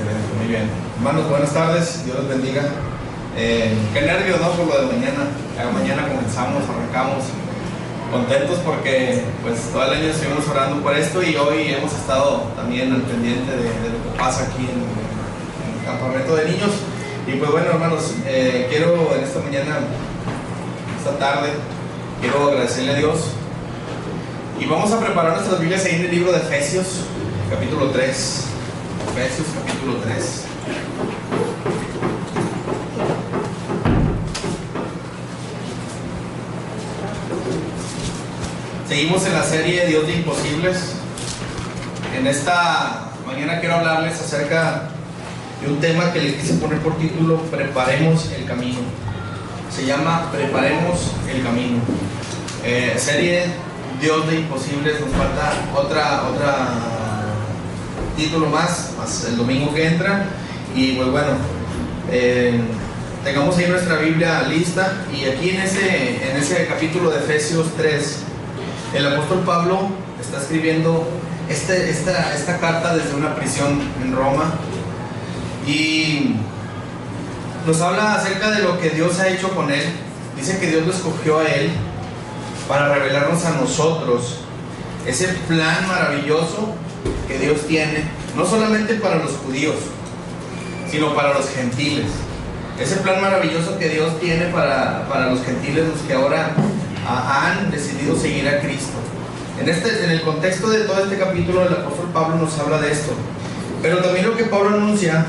Excelente, muy bien. Hermanos, buenas tardes, Dios los bendiga. Qué nervios, ¿no? Por lo de mañana. Mañana comenzamos, arrancamos contentos porque pues todo el año estuvimos orando por esto y hoy hemos estado también al pendiente de lo que pasa aquí en el campamento de niños. Y pues bueno, hermanos, quiero en esta mañana, esta tarde, quiero agradecerle a Dios. Y vamos a preparar nuestras Biblias ahí en el libro de Efesios, capítulo 3. Efesios, capítulo 3. Seguimos en la serie Dios de Imposibles. En esta mañana quiero hablarles acerca de un tema que les quise poner por título: Preparemos el camino. Se llama Preparemos el camino. Serie Dios de Imposibles. Nos falta otra título más el domingo que entra. Y pues bueno, tengamos ahí nuestra Biblia lista. Y aquí en ese capítulo de Efesios 3, el apóstol Pablo está escribiendo esta carta desde una prisión en Roma. Y nos habla acerca de lo que Dios ha hecho con él. Dice que Dios lo escogió a él para revelarnos a nosotros ese plan maravilloso que Dios tiene, no solamente para los judíos, sino para los gentiles. Ese plan maravilloso que Dios tiene para los gentiles, los que ahora han decidido seguir a Cristo. En el contexto de todo este capítulo, el apóstol Pablo nos habla de esto. Pero también lo que Pablo anuncia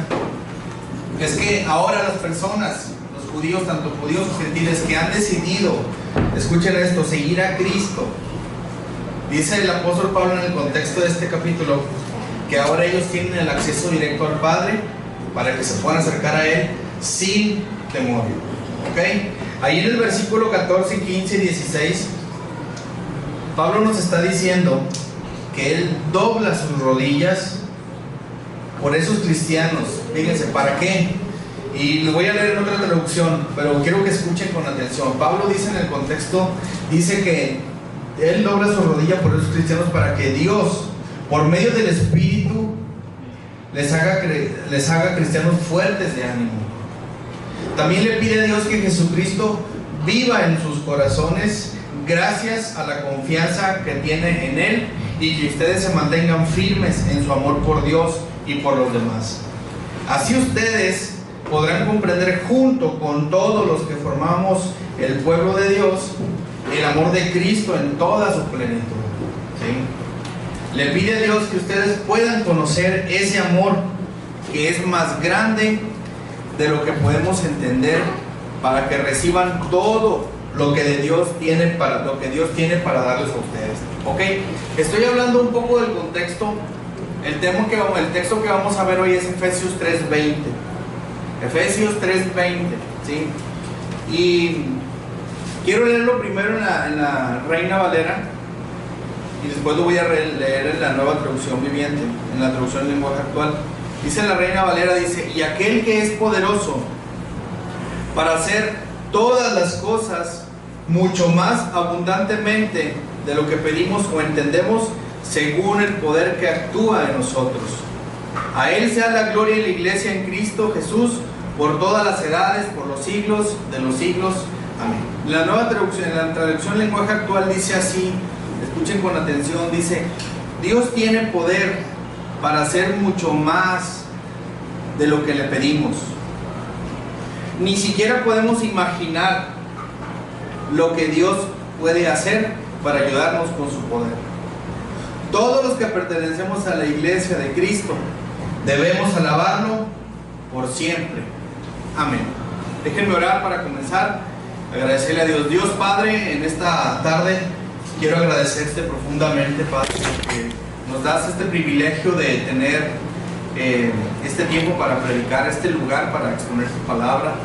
es que ahora las personas, los judíos, tanto judíos como gentiles, que han decidido, escuchen esto, seguir a Cristo, dice el apóstol Pablo en el contexto de este capítulo, que ahora ellos tienen el acceso directo al Padre para que se puedan acercar a Él sin temor. ¿Ok? Ahí en el versículo 14, 15 y 16, Pablo nos está diciendo que Él dobla sus rodillas por esos cristianos. Fíjense, ¿para qué? Y lo voy a leer en otra traducción, pero quiero que escuchen con atención. Pablo dice en el contexto, dice que Él dobla su rodilla por esos cristianos para que Dios, por medio del Espíritu, les haga cristianos fuertes de ánimo. También le pide a Dios que Jesucristo viva en sus corazones gracias a la confianza que tiene en Él, y que ustedes se mantengan firmes en su amor por Dios y por los demás. Así ustedes podrán comprender junto con todos los que formamos el pueblo de Dios el amor de Cristo en toda su plenitud. ¿Sí? Le pide a Dios que ustedes puedan conocer ese amor que es más grande de lo que podemos entender, para que reciban todo lo que Dios tiene para darles a ustedes. ¿Ok? Estoy hablando un poco del contexto. El texto que vamos a ver hoy es Efesios 3:20. Efesios 3:20, ¿sí? Y quiero leerlo primero en la Reina Valera, y después lo voy a leer en la Nueva Traducción Viviente, en la traducción del lenguaje actual. Dice la Reina Valera, dice: y aquel que es poderoso para hacer todas las cosas mucho más abundantemente de lo que pedimos o entendemos, según el poder que actúa en nosotros. A Él sea la gloria en la iglesia en Cristo Jesús por todas las edades, por los siglos de los siglos. Amén. La Nueva Traducción, en la traducción lenguaje actual, dice así, escuchen con atención, dice: Dios tiene poder para hacer mucho más de lo que le pedimos. Ni siquiera podemos imaginar lo que Dios puede hacer para ayudarnos con su poder. Todos los que pertenecemos a la iglesia de Cristo debemos alabarlo por siempre. Amén. Déjenme orar para comenzar. Agradecerle a Dios. Dios Padre, en esta tarde quiero agradecerte profundamente, Padre, porque nos das este privilegio de tener este tiempo para predicar, este lugar para exponer tu palabra.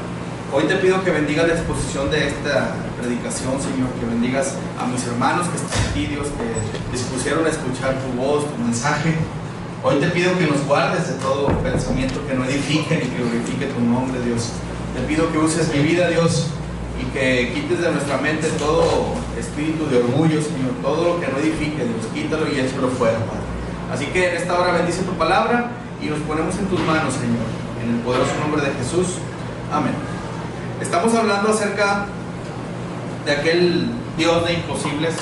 Hoy te pido que bendigas la exposición de esta predicación, Señor, que bendigas a mis hermanos que están aquí, Dios, que dispusieron a escuchar tu voz, tu mensaje. Hoy te pido que nos guardes de todo pensamiento que no edifique ni que glorifique tu nombre, Dios. Te pido que uses mi vida, Dios, y que quites de nuestra mente todo espíritu de orgullo, Señor, todo lo que no edifique, Dios, quítalo y échalo fuera, Padre. Así que en esta hora bendice tu palabra y nos ponemos en tus manos, Señor, en el poderoso nombre de Jesús. Amén. Estamos hablando acerca de aquel Dios de imposibles,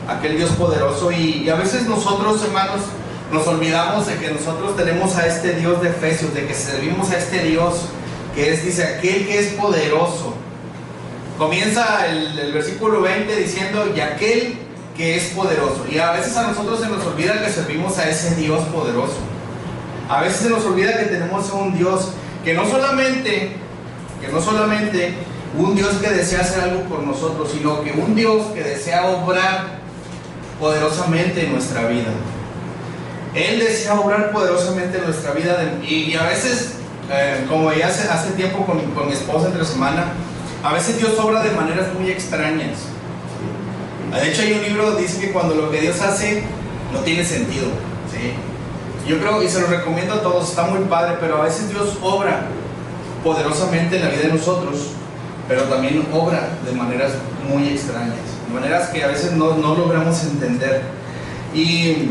aquel Dios poderoso, y a veces nosotros, hermanos, nos olvidamos de que nosotros tenemos a este Dios de Efesios, de que servimos a este Dios que es, dice, aquel que es poderoso. Comienza el versículo 20 diciendo, y aquel que es poderoso. Y a veces a nosotros se nos olvida que servimos a ese Dios poderoso. A veces se nos olvida que tenemos a un Dios que no solamente un Dios que desea hacer algo por nosotros, sino que un Dios que desea obrar poderosamente en nuestra vida. Él desea obrar poderosamente en nuestra vida, y a veces, como ya hace tiempo con mi esposa entre semana, a veces Dios obra de maneras muy extrañas. De hecho hay un libro que dice que cuando lo que Dios hace no tiene sentido, ¿sí? Yo creo, y se lo recomiendo a todos, está muy padre, pero a veces Dios obra poderosamente en la vida de nosotros, pero también obra de maneras muy extrañas, de maneras que a veces no logramos entender. Y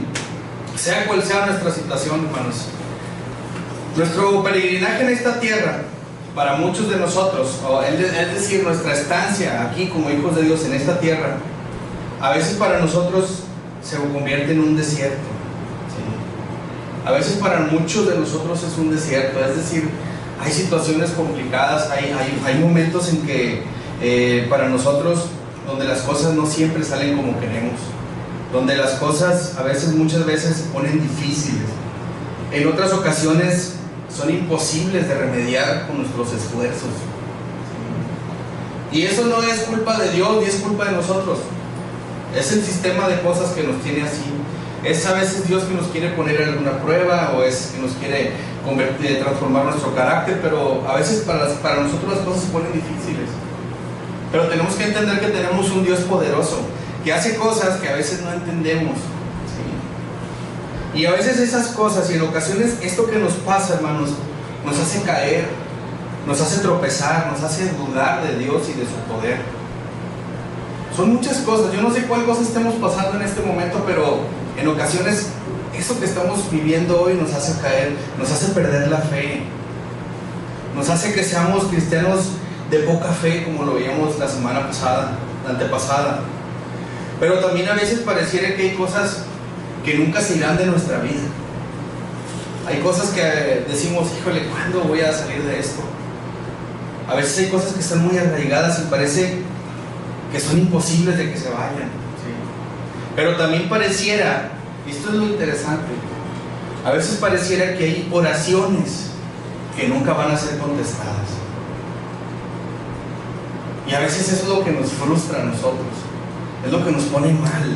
sea cual sea nuestra situación, hermanos, nuestro peregrinaje en esta tierra, para muchos de nosotros, es decir, nuestra estancia aquí como hijos de Dios en esta tierra, a veces para nosotros se convierte en un desierto, ¿sí? A veces para muchos de nosotros es un desierto, es decir, hay situaciones complicadas, hay momentos en que para nosotros donde las cosas no siempre salen como queremos, donde las cosas muchas veces se ponen difíciles, en otras ocasiones son imposibles de remediar con nuestros esfuerzos. Y eso no es culpa de Dios ni es culpa de nosotros, es el sistema de cosas que nos tiene así. Es a veces Dios que nos quiere poner en alguna prueba, o es que nos quiere transformar nuestro carácter, pero a veces para nosotros las cosas se ponen difíciles. Pero tenemos que entender que tenemos un Dios poderoso, que hace cosas que a veces no entendemos, ¿sí? Y a veces esas cosas, y en ocasiones esto que nos pasa, hermanos, nos hace caer, nos hace tropezar, nos hace dudar de Dios y de su poder. Son muchas cosas, yo no sé cuál cosa estemos pasando en este momento, pero en ocasiones eso que estamos viviendo hoy nos hace caer, nos hace perder la fe, nos hace que seamos cristianos de poca fe, como lo veíamos la semana pasada, la antepasada. Pero también a veces pareciera que hay cosas que nunca se irán de nuestra vida. Hay cosas que decimos, híjole, ¿cuándo voy a salir de esto? A veces hay cosas que están muy arraigadas y parece que son imposibles de que se vayan, ¿sí? Pero también pareciera, y esto es lo interesante, a veces pareciera que hay oraciones que nunca van a ser contestadas. Y a veces eso es lo que nos frustra a nosotros, es lo que nos pone mal.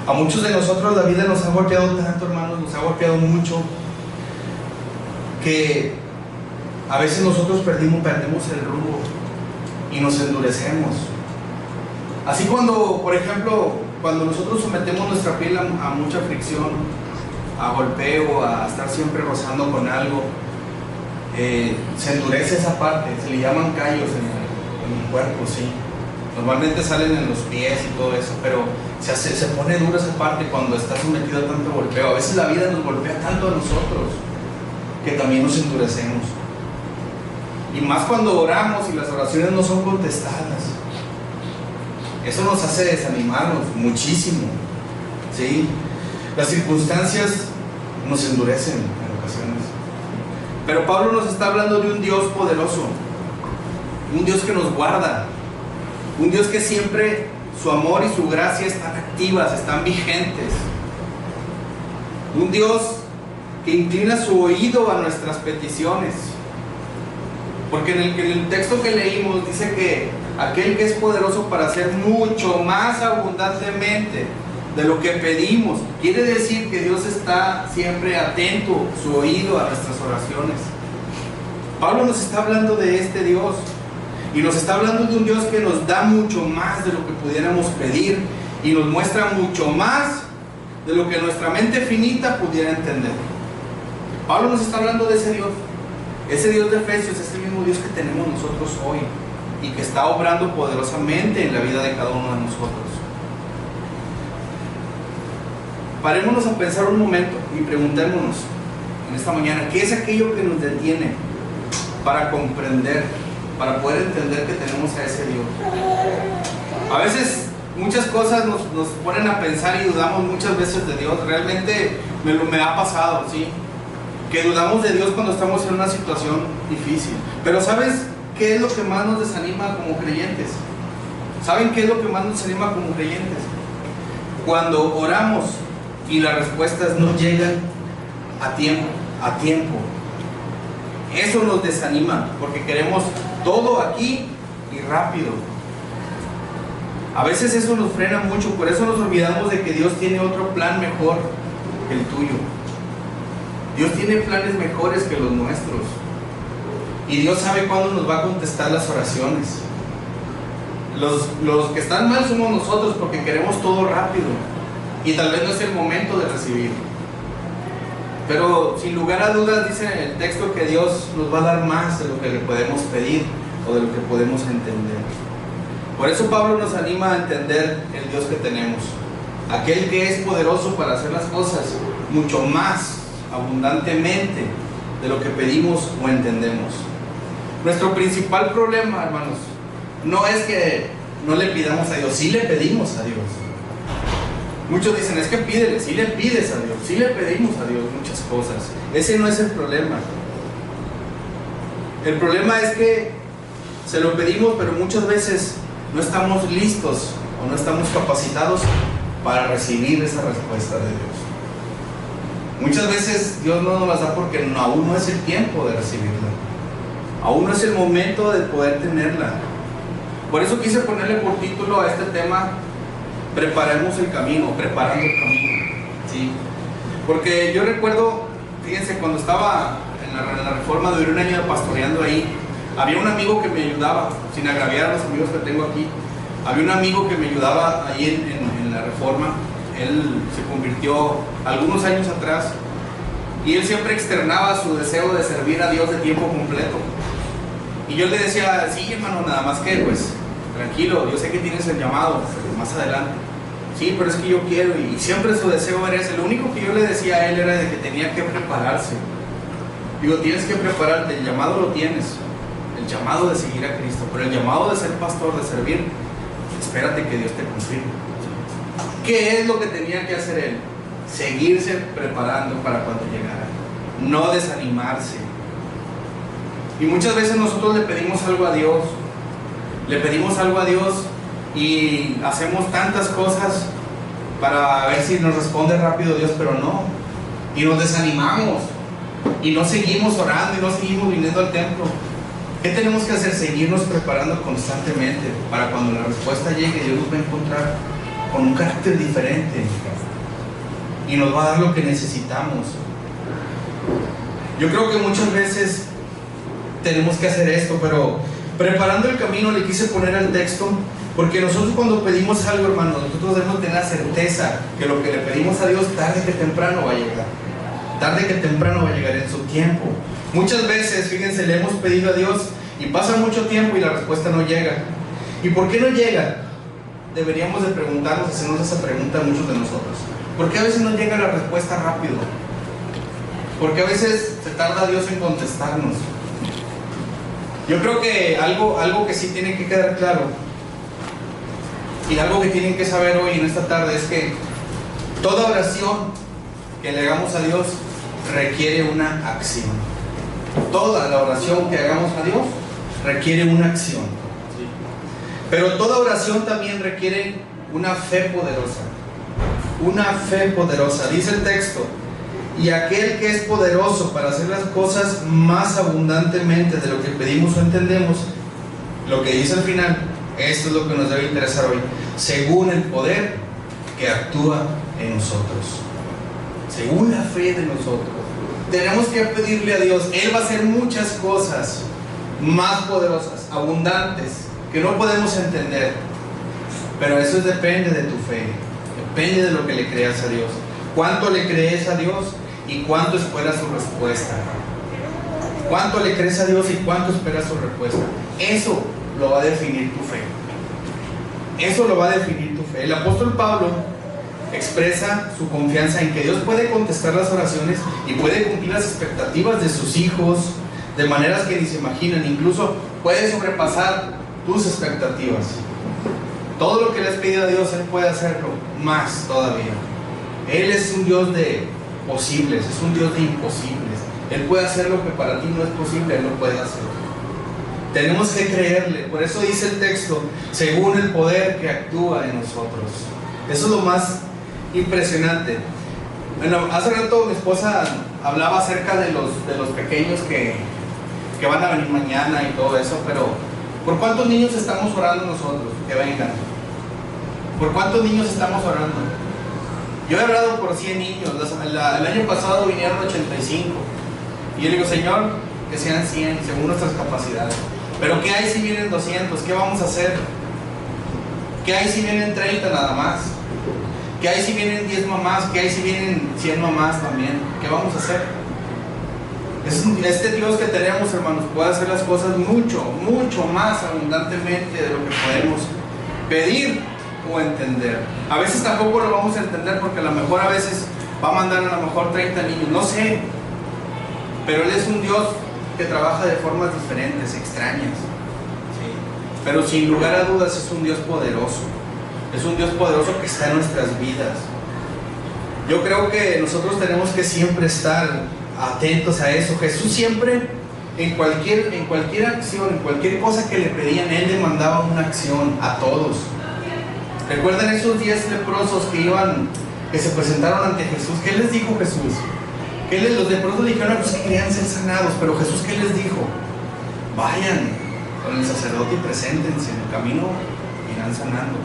A muchos de nosotros la vida nos ha golpeado tanto, hermanos, nos ha golpeado mucho, que a veces nosotros perdemos el rumbo y nos endurecemos. Así cuando, por ejemplo, cuando nosotros sometemos nuestra piel a mucha fricción, a golpeo, a estar siempre rozando con algo, se endurece esa parte, se le llaman callos en el cuerpo, sí. Normalmente salen en los pies y todo eso, pero se pone dura esa parte cuando está sometido a tanto golpeo. A veces la vida nos golpea tanto a nosotros que también nos endurecemos. Y más cuando oramos y las oraciones no son contestadas. Eso nos hace desanimarnos muchísimo, ¿sí? Las circunstancias nos endurecen en ocasiones. Pero Pablo nos está hablando de un Dios poderoso, un Dios que nos guarda, un Dios que siempre su amor y su gracia están activas, están vigentes. Un Dios que inclina su oído a nuestras peticiones. Porque en el texto que leímos dice que aquel que es poderoso para hacer mucho más abundantemente de lo que pedimos, quiere decir que Dios está siempre atento, su oído a nuestras oraciones. Pablo nos está hablando de este Dios, y nos está hablando de un Dios que nos da mucho más de lo que pudiéramos pedir, y nos muestra mucho más de lo que nuestra mente finita pudiera entender. Pablo nos está hablando de ese Dios. Ese Dios de Efesios es el mismo Dios que tenemos nosotros hoy, y que está obrando poderosamente en la vida de cada uno de nosotros. Parémonos a pensar un momento y preguntémonos, en esta mañana, ¿qué es aquello que nos detiene para comprender, para poder entender que tenemos a ese Dios? A veces muchas cosas nos ponen a pensar y dudamos muchas veces de Dios. Realmente me ha pasado, ¿sí? Que dudamos de Dios cuando estamos en una situación difícil. Pero ¿sabes qué es lo que más nos desanima como creyentes? ¿Saben qué es lo que más nos desanima como creyentes? Cuando oramos y las respuestas no llegan a tiempo. Eso nos desanima porque queremos todo aquí y rápido. A veces eso nos frena mucho, por eso nos olvidamos de que Dios tiene otro plan mejor que el tuyo. Dios tiene planes mejores que los nuestros. Y Dios sabe cuándo nos va a contestar las oraciones. Los que están mal somos nosotros porque queremos todo rápido. Y tal vez no es el momento de recibirlo. Pero sin lugar a dudas dice en el texto que Dios nos va a dar más de lo que le podemos pedir o de lo que podemos entender. Por eso Pablo nos anima a entender el Dios que tenemos. Aquel que es poderoso para hacer las cosas mucho más abundantemente de lo que pedimos o entendemos. Nuestro principal problema, hermanos, no es que no le pidamos a Dios, sí le pedimos a Dios. Muchos dicen, es que pídele, sí le pides a Dios, sí le pedimos a Dios muchas cosas. Ese no es el problema. El problema es que se lo pedimos, pero muchas veces no estamos listos o no estamos capacitados para recibir esa respuesta de Dios. Muchas veces Dios no nos las da porque aún no es el tiempo de recibirla. Aún no es el momento de poder tenerla. Por eso quise ponerle por título a este tema, preparando el camino. ¿Sí? Porque yo recuerdo, fíjense, cuando estaba en la Reforma, de un año pastoreando ahí, había un amigo que me ayudaba, sin agraviar a los amigos que tengo aquí. Había un amigo que me ayudaba ahí en la Reforma. Él se convirtió algunos años atrás y él siempre externaba su deseo de servir a Dios de tiempo completo. Y yo le decía, sí, hermano, nada más que pues tranquilo, yo sé que tienes el llamado, pero más adelante. Sí, pero es que yo quiero, y siempre su deseo era ese. Lo único que yo le decía a él era de que tenía que prepararse. Digo, tienes que prepararte, el llamado lo tienes, el llamado de seguir a Cristo, pero el llamado de ser pastor, de servir, espérate que Dios te confirme. ¿Qué es lo que tenía que hacer él? Seguirse preparando para cuando llegara, no desanimarse. Y muchas veces nosotros le pedimos algo a Dios, y hacemos tantas cosas para ver si nos responde rápido Dios, pero no, y nos desanimamos y no seguimos orando y no seguimos viniendo al templo. ¿Qué tenemos que hacer? Seguirnos preparando constantemente para cuando la respuesta llegue, Dios nos va a encontrar con un carácter diferente y nos va a dar lo que necesitamos. Yo creo que muchas veces tenemos que hacer esto, pero preparando el camino le quise poner al texto porque nosotros cuando pedimos algo, hermano, nosotros debemos tener la certeza que lo que le pedimos a Dios tarde que temprano va a llegar. Tarde que temprano va a llegar en su tiempo. Muchas veces, fíjense, le hemos pedido a Dios y pasa mucho tiempo y la respuesta no llega. ¿Y por qué no llega? Deberíamos de preguntarnos, hacernos esa pregunta a muchos de nosotros. ¿Por qué a veces no llega la respuesta rápido? ¿Por qué a veces se tarda Dios en contestarnos? Yo creo que algo que sí tiene que quedar claro y algo que tienen que saber hoy en esta tarde es que toda oración que le hagamos a Dios requiere una acción. Toda la oración que hagamos a Dios requiere una acción. Pero toda oración también requiere una fe poderosa. Una fe poderosa. Dice el texto, y aquel que es poderoso para hacer las cosas más abundantemente de lo que pedimos o entendemos, lo que dice al final, esto es lo que nos debe interesar hoy, según el poder que actúa en nosotros. Según la fe de nosotros. Tenemos que pedirle a Dios, Él va a hacer muchas cosas más poderosas, abundantes, que no podemos entender, pero eso depende de tu fe, depende de lo que le creas a Dios, cuánto le crees a Dios y cuánto esperas su respuesta, cuánto le crees a Dios y cuánto esperas su respuesta. Eso lo va a definir tu fe, eso lo va a definir tu fe. El apóstol Pablo expresa su confianza en que Dios puede contestar las oraciones y puede cumplir las expectativas de sus hijos de maneras que ni se imaginan. Incluso puede sobrepasar tus expectativas. Todo lo que le has pedido a Dios, Él puede hacerlo más todavía. Él es un Dios de posibles, es un Dios de imposibles. Él puede hacer lo que para ti no es posible, Él lo puede hacer. Tenemos que creerle. Por eso dice el texto, según el poder que actúa en nosotros. Eso es lo más impresionante. Bueno, hace rato mi esposa hablaba acerca de los pequeños que van a venir mañana y todo eso, pero ¿por cuántos niños estamos orando nosotros que vengan? ¿Por cuántos niños estamos orando? Yo he orado por 100 niños. El año pasado vinieron 85. Y yo digo, Señor, que sean 100 según nuestras capacidades. Pero ¿qué hay si vienen 200? ¿Qué vamos a hacer? ¿Qué hay si vienen 30 nada más? ¿Qué hay si vienen 10 mamás? ¿Qué hay si vienen 100 mamás también? ¿Qué vamos a hacer? Este Dios que tenemos, hermanos, puede hacer las cosas mucho, mucho más abundantemente de lo que podemos pedir o entender. A veces tampoco lo vamos a entender porque a lo mejor a veces va a mandar a lo mejor 30 niños, no sé. Pero Él es un Dios que trabaja de formas diferentes, extrañas. ¿Sí? Pero sin lugar a dudas es un Dios poderoso. Es un Dios poderoso que está en nuestras vidas. Yo creo que nosotros tenemos que siempre estar atentos a eso. Jesús siempre, en cualquier acción, en cualquier cosa que le pedían, Él le mandaba una acción a todos. ¿Recuerdan esos 10 leprosos que se presentaron ante Jesús? ¿Qué les dijo Jesús? Los leprosos dijeron pues, que querían ser sanados, pero Jesús, ¿qué les dijo? Vayan con el sacerdote y preséntense, en el camino irán sanando.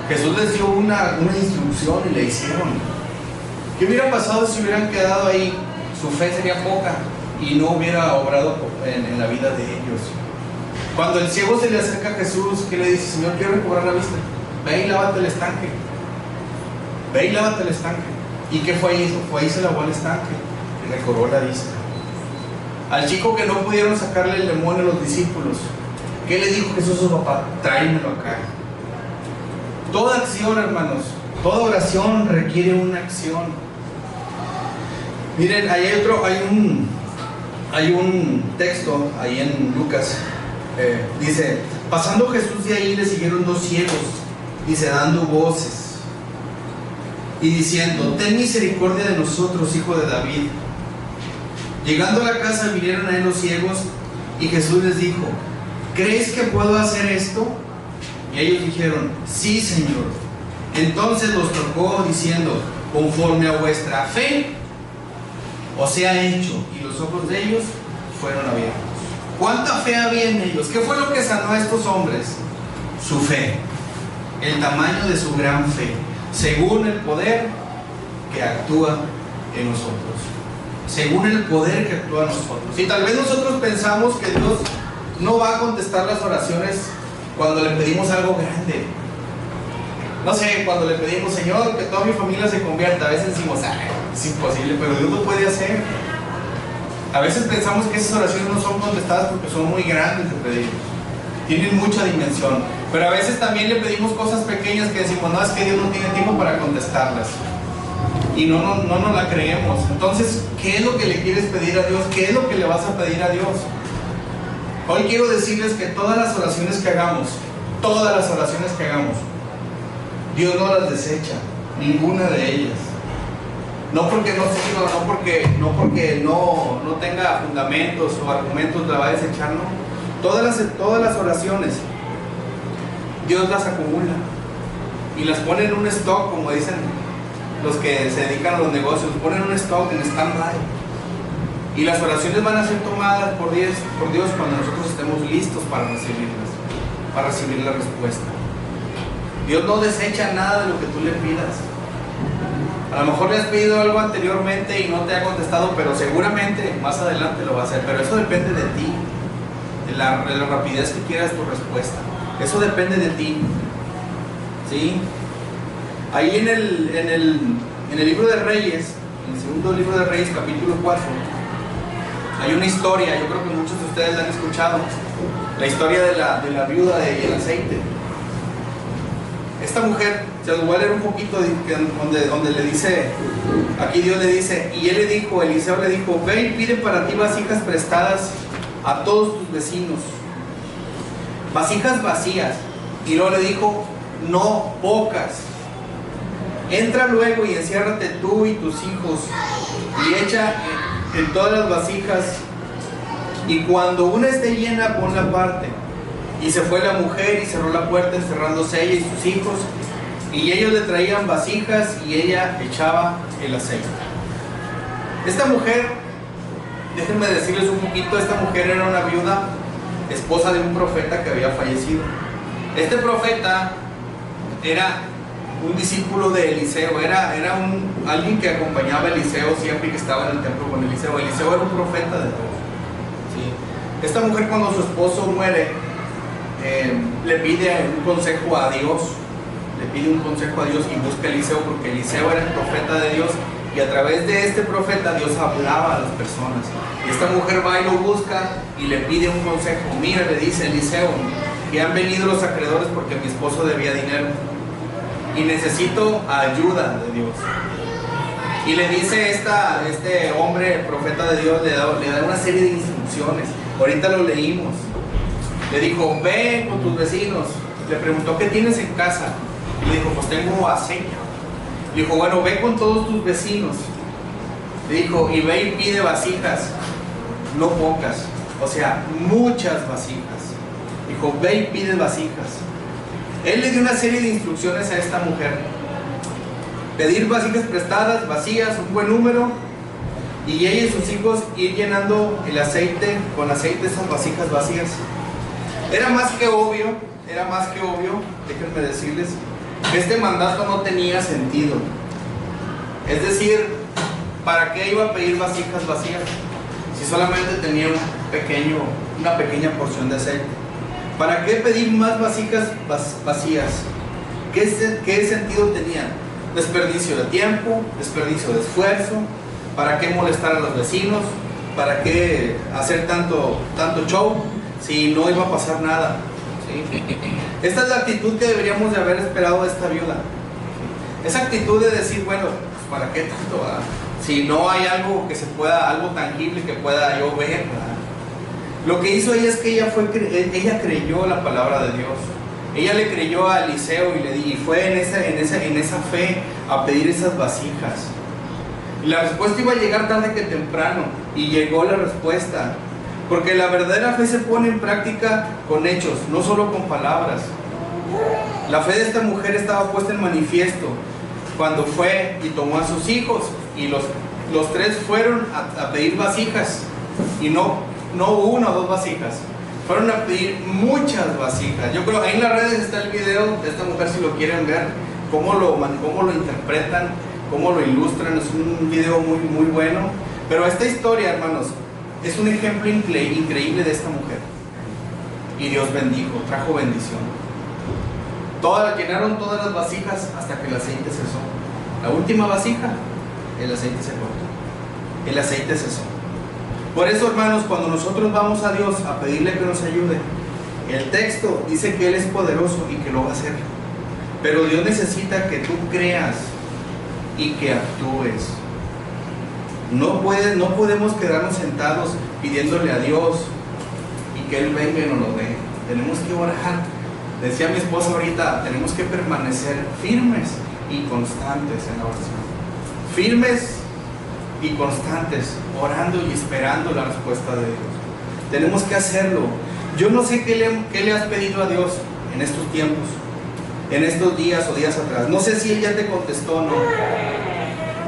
Jesús les dio una instrucción y le hicieron. ¿Qué hubiera pasado si hubieran quedado ahí? Su fe sería poca y no hubiera obrado en la vida de ellos. Cuando el ciego se le acerca a Jesús, ¿qué le dice? Señor, quiero recobrar la vista. Ve y lávate el estanque. Ve y lávate el estanque. ¿Y qué fue ahí? Fue ahí, se lavó el estanque y recobró la vista. Al chico que no pudieron sacarle el demonio a los discípulos, ¿qué le dijo Jesús a su papá? Tráemelo acá. Toda acción, hermanos, toda oración requiere una acción. Miren, hay un texto ahí en Lucas. Dice, pasando Jesús de ahí le siguieron 2 ciegos, dice, dando voces y diciendo, ten misericordia de nosotros, hijo de David. Llegando a la casa vinieron a él los ciegos y Jesús les dijo, ¿crees que puedo hacer esto? Y ellos dijeron, sí, Señor. Entonces los tocó diciendo, conforme a vuestra fe os sea hecho. Y los ojos de ellos fueron abiertos. ¿Cuánta fe había en ellos? ¿Qué fue lo que sanó a estos hombres? Su fe, el tamaño de su gran fe, según el poder que actúa en nosotros. Según el poder que actúa en nosotros. Y tal vez nosotros pensamos que Dios no va a contestar las oraciones cuando le pedimos algo grande. No sé, cuando le pedimos, Señor, que toda mi familia se convierta, a veces decimos, es imposible, pero Dios lo puede hacer. A veces pensamos que esas oraciones no son contestadas porque son muy grandes de pedir, tienen mucha dimensión, pero a veces también le pedimos cosas pequeñas que decimos, no, es que Dios no tiene tiempo para contestarlas y no nos la creemos. Entonces, ¿qué es lo que le quieres pedir a Dios? ¿Qué es lo que le vas a pedir a Dios? Hoy quiero decirles que todas las oraciones que hagamos, Dios no las desecha, ninguna de ellas. No porque no sirva, no porque no tenga fundamentos o argumentos la va a desechar, no. Todas las oraciones, Dios las acumula y las pone en un stock, como dicen los que se dedican a los negocios, ponen un stock en stand-by. Y las oraciones van a ser tomadas por Dios cuando nosotros estemos listos para recibir la respuesta. Dios no desecha nada de lo que tú le pidas. A lo mejor le has pedido algo anteriormente y no te ha contestado, pero seguramente más adelante lo va a hacer. Pero eso depende de ti, de la rapidez que quieras tu respuesta. Eso depende de ti. ¿Sí? Ahí en el libro de Reyes, en el segundo libro de Reyes, capítulo 4, hay una historia, yo creo que muchos de ustedes la han escuchado, la historia de la viuda y el aceite. Esta mujer Se los voy a leer un poquito donde le dice, aquí Dios le dice, y él le dijo, Eliseo le dijo, ve y pide para ti vasijas prestadas a todos tus vecinos, vasijas vacías. Y luego le dijo, no pocas. Entra luego y enciérrate tú y tus hijos y echa en todas las vasijas, y cuando una esté llena ponla aparte. Y se fue la mujer y cerró la puerta, encerrándose ella y sus hijos, y ellos le traían vasijas y ella echaba el aceite. Esta mujer, déjenme decirles un poquito, esta mujer era una viuda, esposa de un profeta que había fallecido. Este profeta era un discípulo de Eliseo, era alguien que acompañaba a Eliseo siempre que estaba en el templo con Eliseo. Eliseo era un profeta de Dios, ¿sí? Esta mujer, cuando su esposo muere, le pide un consejo a Dios, y busca a Eliseo, porque Eliseo era el profeta de Dios, y a través de este profeta Dios hablaba a las personas. Y esta mujer va y lo busca y le pide un consejo. Mira, le dice Eliseo, que han venido los acreedores porque mi esposo debía dinero y necesito ayuda de Dios. Y le dice este hombre, profeta de Dios, le da una serie de instrucciones. Ahorita lo leímos. Le dijo, ve con tus vecinos. Le preguntó, ¿qué tienes en casa? Y le dijo, pues tengo aceite. Le dijo, bueno, ve con todos tus vecinos. Le dijo, y ve y pide vasijas, no pocas, o sea, muchas vasijas. Dijo, ve y pide vasijas. Él le dio una serie de instrucciones a esta mujer: pedir vasijas prestadas, vacías, un buen número, y ella y sus hijos ir llenando con aceite esas vasijas vacías. Era más que obvio, déjenme decirles, que este mandato no tenía sentido. Es decir, ¿para qué iba a pedir vasijas vacías si solamente tenía una pequeña porción de aceite? ¿Para qué pedir más vasijas vacías? ¿Qué sentido tenía? Desperdicio de tiempo, desperdicio de esfuerzo. ¿Para qué molestar a los vecinos? ¿Para qué hacer tanto show si no iba a pasar nada? ¿Sí? Esta es la actitud que deberíamos de haber esperado de esta viuda. Esa actitud de decir, bueno, pues ¿para qué tanto? Si no hay algo algo tangible que pueda yo ver, ¿verdad? Lo que hizo ella es que ella creyó la palabra de Dios. Ella le creyó a Eliseo y fue en esa fe a pedir esas vasijas. Y la respuesta iba a llegar tarde que temprano, y llegó la respuesta. Porque la verdadera fe se pone en práctica con hechos, no solo con palabras. La fe de esta mujer estaba puesta en manifiesto cuando fue y tomó a sus hijos, y los tres fueron a pedir vasijas, y no una o dos vasijas, fueron a pedir muchas vasijas. Yo creo, ahí en las redes está el video de esta mujer, si lo quieren ver, cómo lo interpretan, cómo lo ilustran. Es un video muy, muy bueno. Pero esta historia, hermanos, es un ejemplo increíble de esta mujer. Y Dios bendijo, trajo bendición. Llenaron todas las vasijas hasta que el aceite cesó. La última vasija, el aceite se cortó. El aceite cesó. Por eso, hermanos, cuando nosotros vamos a Dios a pedirle que nos ayude, el texto dice que Él es poderoso y que lo va a hacer. Pero Dios necesita que tú creas y que actúes. No podemos quedarnos sentados pidiéndole a Dios y que Él venga y nos lo dé. Tenemos que orar. Decía mi esposa ahorita, tenemos que permanecer firmes y constantes en la oración. Firmes y constantes, orando y esperando la respuesta de Dios. Tenemos que hacerlo. Yo no sé qué le has pedido a Dios en estos tiempos, en estos días o días atrás. No sé si Él ya te contestó o no.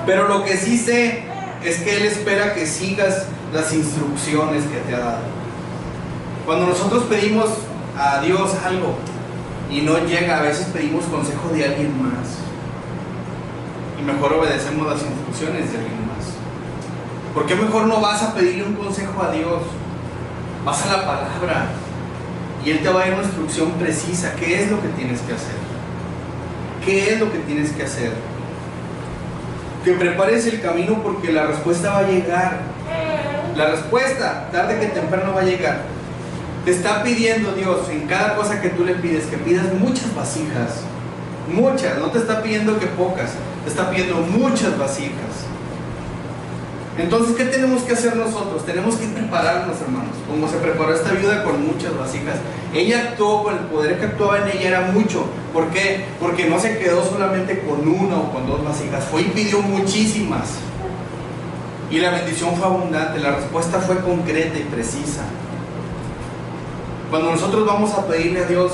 Pero lo que sí sé es que Él espera que sigas las instrucciones que te ha dado. Cuando nosotros pedimos a Dios algo y no llega, a veces pedimos consejo de alguien más, y mejor obedecemos las instrucciones de alguien más. ¿Por qué mejor no vas a pedirle un consejo a Dios? Vas a la palabra y Él te va a dar una instrucción precisa. ¿Qué es lo que tienes que hacer? ¿Qué es lo que tienes que hacer? Que prepares el camino, porque la respuesta va a llegar. La respuesta, tarde que temprano, va a llegar. Te está pidiendo Dios en cada cosa que tú le pides, que pidas muchas vasijas. muchas, no te está pidiendo que pocas, te está pidiendo muchas vasijas. Entonces, ¿qué tenemos que hacer nosotros? Tenemos que prepararnos, hermanos, como se preparó esta viuda con muchas vasijas. Ella actuó con el poder que actuaba en ella, era mucho. ¿Por qué? Porque no se quedó solamente con una o con dos vasijas, fue y pidió muchísimas. Y la bendición fue abundante, la respuesta fue concreta y precisa. Cuando nosotros vamos a pedirle a Dios,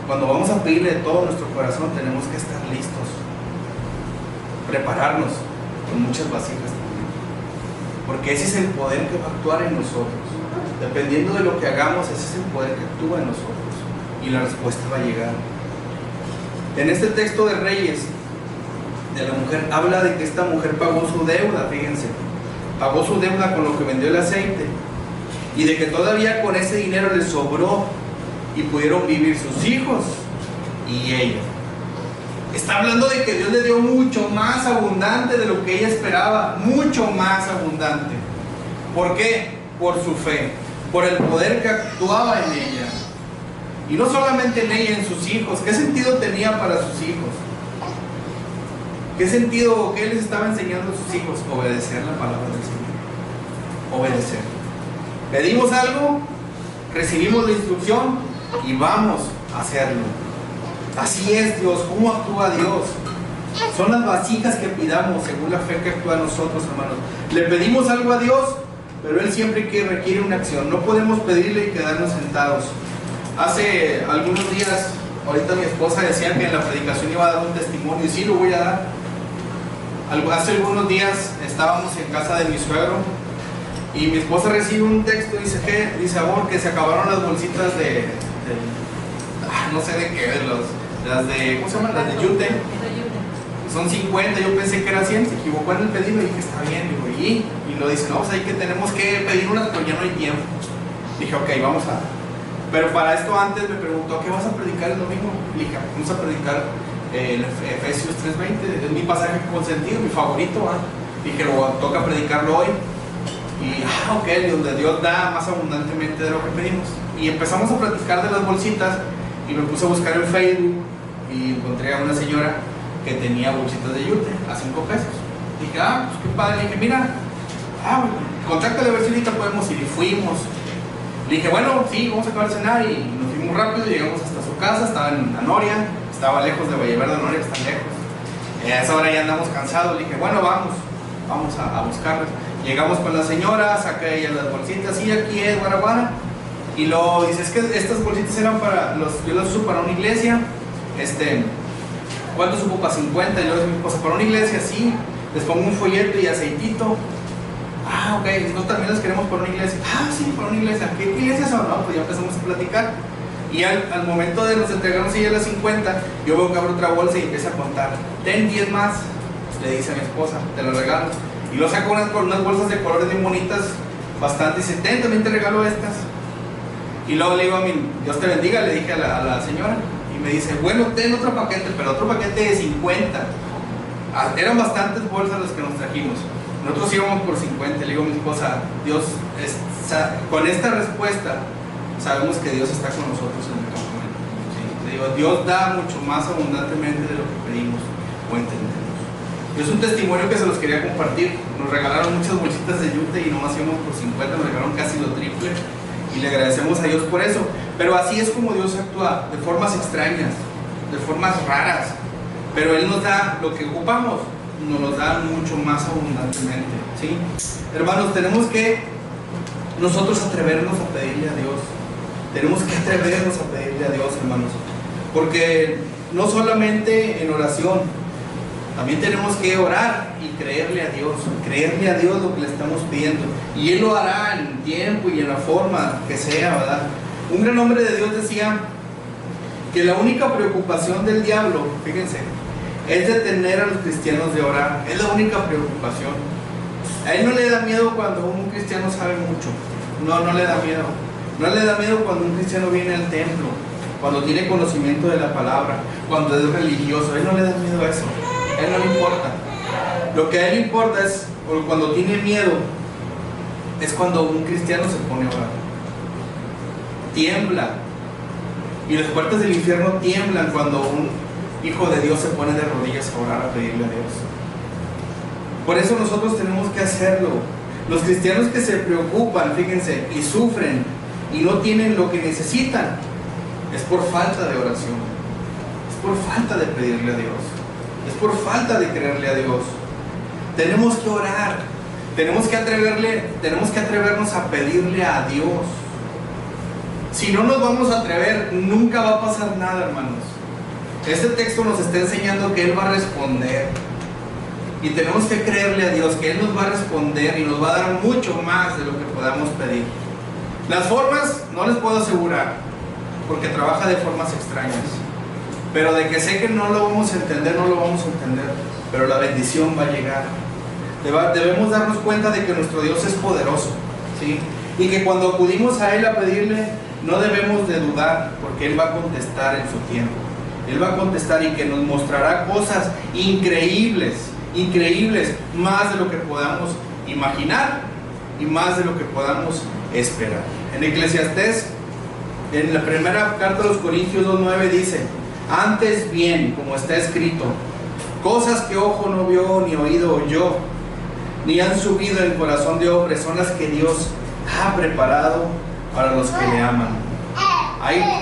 cuando vamos a pedirle de todo nuestro corazón, tenemos que estar listos, prepararnos con muchas vasijas también, porque ese es el poder que va a actuar en nosotros. Dependiendo de lo que hagamos, ese es el poder que actúa en nosotros, y la respuesta va a llegar. En este texto de Reyes, de la mujer, habla de que esta mujer pagó su deuda. Fíjense, pagó su deuda con lo que vendió el aceite, y de que todavía con ese dinero le sobró y pudieron vivir sus hijos y ella. Está hablando de que Dios le dio mucho más abundante de lo que ella esperaba, mucho más abundante. ¿Por qué? Por su fe, por el poder que actuaba en ella. Y no solamente en ella, en sus hijos. ¿Qué sentido tenía para sus hijos? ¿Qué sentido, qué les estaba enseñando a sus hijos? Obedecer la palabra del Señor. Obedecer. Pedimos algo, recibimos la instrucción y vamos a hacerlo. Así es Dios. ¿Cómo actúa Dios? Son las vasijas que pidamos según la fe que actúa en nosotros, hermanos. Le pedimos algo a Dios, pero Él siempre requiere una acción. No podemos pedirle y quedarnos sentados. Hace algunos días, ahorita mi esposa decía que en la predicación iba a dar un testimonio, y sí lo voy a dar. Hace algunos días estábamos en casa de mi suegro y mi esposa recibe un texto y dice, ¿qué? Dice, amor, que se acabaron las bolsitas no sé de qué, las de, ¿cómo se llaman? Las de yute. Son 50, yo pensé que era 100, se equivocó en el pedido y dije, está bien, digo, y lo dice, no, pues ahí que tenemos que pedir unas, pero ya no hay tiempo. Dije, ok, vamos a... Pero para esto antes me preguntó, ¿qué vas a predicar el domingo? Le dije, vamos a predicar Efesios 3:20, es mi pasaje consentido, mi favorito. Dije, toca predicarlo hoy. Y, ok, donde Dios da más abundantemente de lo que pedimos. Y empezamos a platicar de las bolsitas y me puse a buscar en Facebook y encontré a una señora que tenía bolsitas de yute a 5 pesos. Dije, pues qué padre. Le dije, mira, contáctale a ver si ahorita podemos ir. Y fuimos. Le dije, bueno, sí, vamos a acabar de cenar. Y nos fuimos rápido, llegamos hasta su casa. Estaba en Anoria, estaba lejos de Valle Verde, Anoria, está lejos. A esa hora ya andamos cansados. Le dije, bueno, vamos a buscarlas. Llegamos con la señora, saca ella las bolsitas, y aquí es Guaraguara. Y luego dice, es que estas bolsitas eran para yo las uso para una iglesia. ¿Cuánto supo? Para 50. Y luego dice mi esposa, para una iglesia, sí. Les pongo un folleto y aceitito. Ok, nosotros también las queremos para una iglesia. Sí, para una iglesia. ¿Qué iglesias son? No, pues ya empezamos a platicar. Y al momento de nos entregarnos ella las 50, yo veo que abre otra bolsa y empieza a contar. Ten 10 más, le dice a mi esposa, te lo regalo. Y lo saca unas bolsas de colores bien bonitas, bastante. Y dice, ten, también te regalo estas. Y luego le digo a Dios te bendiga, le dije a la señora. Y me dice, bueno, ten otro paquete, pero otro paquete de 50. Eran bastantes bolsas las que nos trajimos. Nosotros íbamos por 50. Le digo a mi esposa, Dios, con esta respuesta, sabemos que Dios está con nosotros en el campamento. ¿Sí? Le digo, Dios da mucho más abundantemente de lo que pedimos o entendemos. Y es un testimonio que se los quería compartir. Nos regalaron muchas bolsitas de yute y nomás íbamos por 50, nos regalaron casi lo triple. Y le agradecemos a Dios por eso. Pero así es como Dios actúa, de formas extrañas, de formas raras. Pero Él nos da lo que ocupamos, nos lo da mucho más abundantemente. ¿Sí? Hermanos, tenemos que nosotros atrevernos a pedirle a Dios. Tenemos que atrevernos a pedirle a Dios, hermanos. Porque no solamente en oración, también tenemos que orar y creerle a Dios lo que le estamos pidiendo. Y Él lo hará en el tiempo y en la forma que sea, ¿verdad? Un gran hombre de Dios decía que la única preocupación del diablo, fíjense, es detener a los cristianos de orar. Es la única preocupación. A él no le da miedo cuando un cristiano sabe mucho. No le da miedo. No le da miedo cuando un cristiano viene al templo, cuando tiene conocimiento de la palabra, cuando es religioso. A él no le da miedo a eso. A él no le importa. Lo que a él le importa es, o cuando tiene miedo, es cuando un cristiano se pone a orar. Tiembla. Y las puertas del infierno tiemblan cuando hijo de Dios se pone de rodillas a orar, a pedirle a Dios. Por eso nosotros tenemos que hacerlo. Los cristianos que se preocupan, fíjense, y sufren y no tienen lo que necesitan, es por falta de oración, es por falta de pedirle a Dios, es por falta de creerle a Dios. Tenemos que orar, tenemos que atrevernos a pedirle a Dios. Si no nos vamos a atrever, nunca va a pasar nada, hermanos. Este texto nos está enseñando que Él va a responder. Y tenemos que creerle a Dios que Él nos va a responder y nos va a dar mucho más de lo que podamos pedir. Las formas no les puedo asegurar, porque trabaja de formas extrañas. Pero de que sé que no lo vamos a entender, no lo vamos a entender. Pero la bendición va a llegar. Debemos darnos cuenta de que nuestro Dios es poderoso, ¿sí? Y que cuando acudimos a Él a pedirle, no debemos de dudar, porque Él va a contestar en su tiempo. Él va a contestar y que nos mostrará cosas increíbles, más de lo que podamos imaginar y más de lo que podamos esperar. En Eclesiastés, en la primera carta de los Corintios 2:9 dice: antes bien, como está escrito, cosas que ojo no vio, ni oído oyó, ni han subido en el corazón de hombre, son las que Dios ha preparado para los que le aman.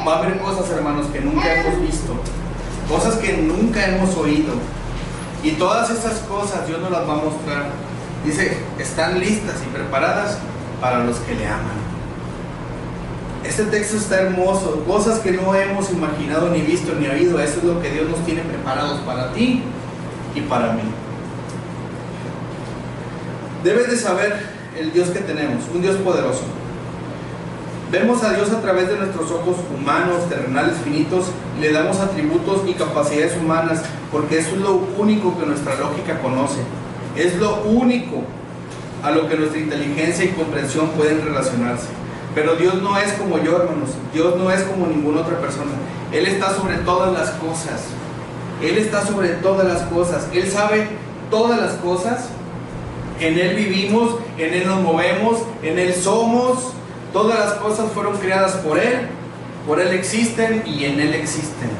Va a haber cosas, hermanos, que nunca hemos visto, cosas que nunca hemos oído, y todas esas cosas Dios nos las va a mostrar. Dice, están listas y preparadas para los que le aman. Este texto está hermoso. Cosas que no hemos imaginado, ni visto, ni oído. Eso es lo que Dios nos tiene preparados para ti y para mí. Debes de saber el Dios que tenemos, un Dios poderoso. Vemos a Dios a través de nuestros ojos humanos, terrenales, finitos, y le damos atributos y capacidades humanas, porque eso es lo único que nuestra lógica conoce. Es lo único a lo que nuestra inteligencia y comprensión pueden relacionarse. Pero Dios no es como yo, hermanos. Dios no es como ninguna otra persona. Él está sobre todas las cosas. Él está sobre todas las cosas. Él sabe todas las cosas. En Él vivimos, en Él nos movemos, en Él somos. Todas las cosas fueron creadas por Él existen y en Él existen.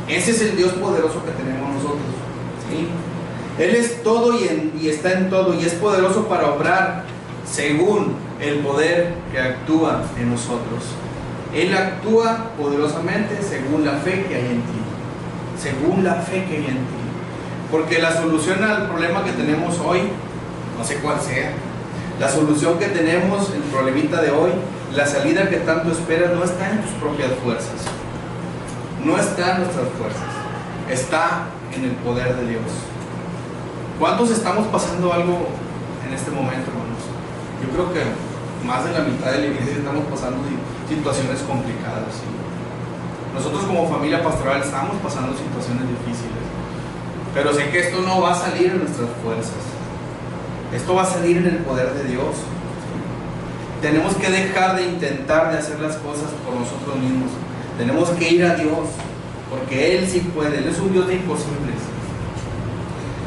Ese es el Dios poderoso que tenemos nosotros, ¿sí? Él es todo y está en todo, y es poderoso para obrar según el poder que actúa en nosotros. Él actúa poderosamente según la fe que hay en ti, según la fe que hay en ti. Porque la solución al problema que tenemos hoy, no sé cuál sea, la solución que tenemos, el problemita de hoy, la salida que tanto esperas, no está en tus propias fuerzas, no está en nuestras fuerzas, está en el poder de Dios. ¿Cuántos estamos pasando algo en este momento, hermanos? Yo creo que más de la mitad de la iglesia estamos pasando situaciones complicadas, ¿sí? Nosotros como familia pastoral estamos pasando situaciones difíciles, pero sé que esto no va a salir en nuestras fuerzas. Esto va a salir en el poder de Dios. Tenemos que dejar de intentar de hacer las cosas por nosotros mismos. Tenemos que ir a Dios, porque Él sí puede. Él es un Dios de imposibles.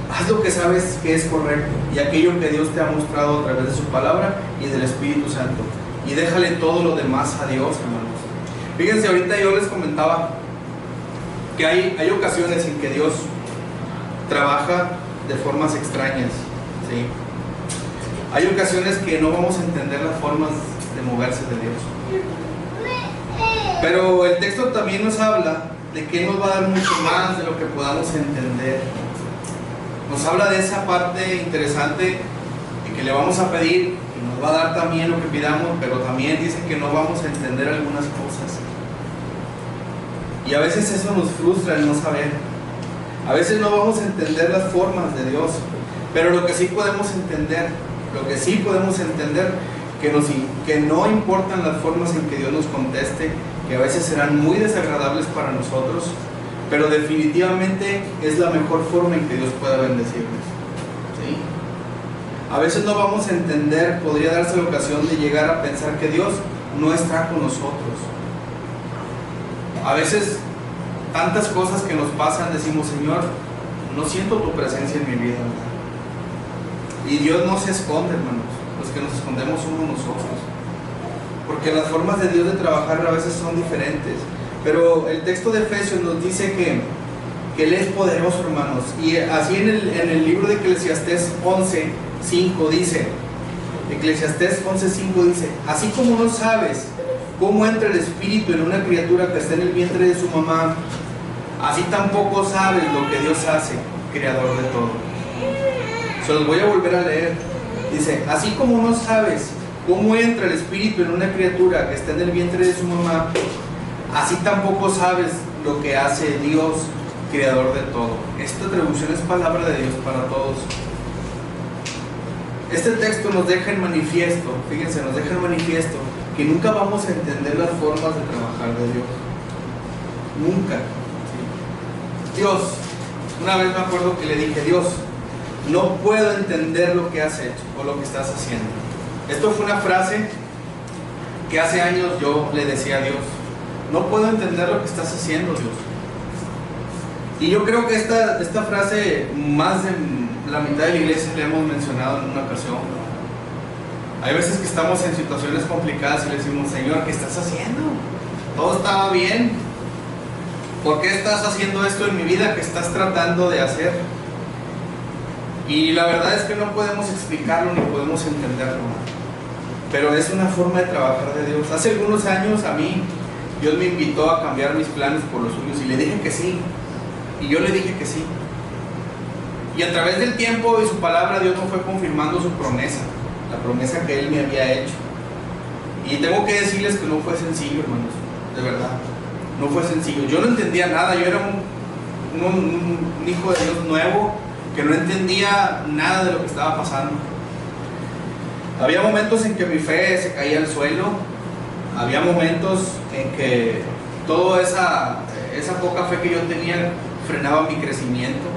Haz lo que sabes que es correcto y aquello que Dios te ha mostrado a través de su palabra y del Espíritu Santo. Y déjale todo lo demás a Dios, hermanos. Fíjense, ahorita yo les comentaba que hay ocasiones en que Dios trabaja de formas extrañas, ¿sí? Hay ocasiones que no vamos a entender las formas de moverse de Dios. Pero el texto también nos habla de que Él nos va a dar mucho más de lo que podamos entender. Nos habla de esa parte interesante de que le vamos a pedir y nos va a dar también lo que pidamos, pero también dice que no vamos a entender algunas cosas. Y a veces eso nos frustra el no saber. A veces no vamos a entender las formas de Dios, pero lo que sí podemos entender, que no importan las formas en que Dios nos conteste, que a veces serán muy desagradables para nosotros, pero definitivamente es la mejor forma en que Dios pueda bendecirnos, ¿sí? A veces no vamos a entender, podría darse la ocasión de llegar a pensar que Dios no está con nosotros. A veces tantas cosas que nos pasan, decimos, Señor, no siento tu presencia en mi vida, ¿verdad? Y Dios no se esconde, hermanos. Los que nos escondemos somos nosotros, porque las formas de Dios de trabajar a veces son diferentes. Pero el texto de Efesios nos dice que Él es poderoso, hermanos. Y así en el libro de Eclesiastés 11:5 dice, Eclesiastés 11:5 dice, así como no sabes cómo entra el espíritu en una criatura que está en el vientre de su mamá, así tampoco sabes lo que Dios hace, creador de todo. Se los voy a volver a leer. Dice, así como no sabes cómo entra el espíritu en una criatura que está en el vientre de su mamá, así tampoco sabes lo que hace Dios, creador de todo. Esta traducción es palabra de Dios para todos. Este texto nos deja en manifiesto, fíjense, nos deja en manifiesto que nunca vamos a entender las formas de trabajar de Dios. Nunca. Dios, una vez me acuerdo que le dije, Dios, no puedo entender lo que has hecho o lo que estás haciendo. Esto fue una frase que hace años yo le decía a Dios, no puedo entender lo que estás haciendo, Dios. Y yo creo que esta frase más de la mitad de la iglesia le hemos mencionado en una ocasión. Hay veces que estamos en situaciones complicadas y le decimos, Señor, ¿qué estás haciendo? Todo estaba bien. ¿Por qué estás haciendo esto en mi vida que estás tratando de hacer? Y la verdad es que no podemos explicarlo ni podemos entenderlo. Pero es una forma de trabajar de Dios. Hace algunos años a mí, Dios me invitó a cambiar mis planes por los suyos y le dije que sí. Y yo le dije que sí. Y a través del tiempo y su palabra, Dios me fue confirmando su promesa, la promesa que Él me había hecho. Y tengo que decirles que no fue sencillo, hermanos, de verdad. No fue sencillo. Yo no entendía nada. Yo era un hijo de Dios nuevo que no entendía nada de lo que estaba pasando. Había momentos en que mi fe se caía al suelo. Había momentos en que toda esa poca fe que yo tenía frenaba mi crecimiento.